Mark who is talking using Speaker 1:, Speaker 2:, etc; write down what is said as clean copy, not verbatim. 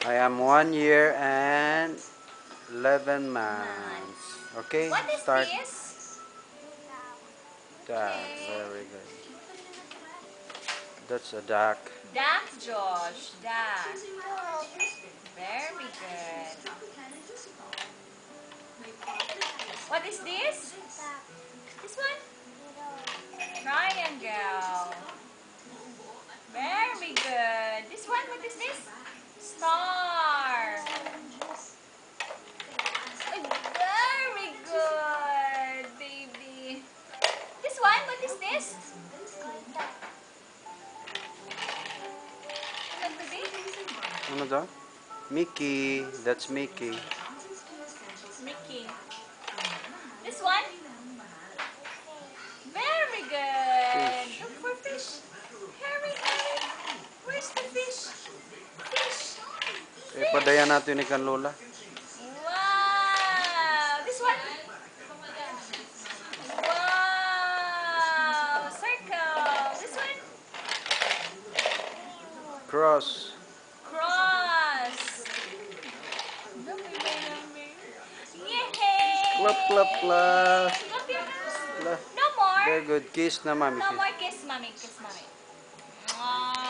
Speaker 1: I am 1 year and 11 months. Okay,
Speaker 2: What is
Speaker 1: start.
Speaker 2: this?
Speaker 1: Duck,
Speaker 2: Okay.
Speaker 1: very good. That's a duck.
Speaker 2: Duck, Josh. Duck. Very good. What is this? This one? Triangle. Very good. This one, what is this? Star. Very good, baby. This one, what is this? Ano to be?
Speaker 1: Ano daw? Mickey. That's Mickey.
Speaker 2: Mickey. This one? Very good.
Speaker 1: Fish.
Speaker 2: Look for fish. Harry, Harry. Where's the fish? Fish.
Speaker 1: Padaya natin ni kan Lola.
Speaker 2: Wow. This one? Wow. Circle. This one?
Speaker 1: Cross.
Speaker 2: Cross. Yay!
Speaker 1: Clap, clap, clap.
Speaker 2: Clap your hands.
Speaker 1: Clap.
Speaker 2: No more.
Speaker 1: Very good. Kiss na, mami.
Speaker 2: No
Speaker 1: Kiss.
Speaker 2: more kiss, mommy. Kiss, mommy.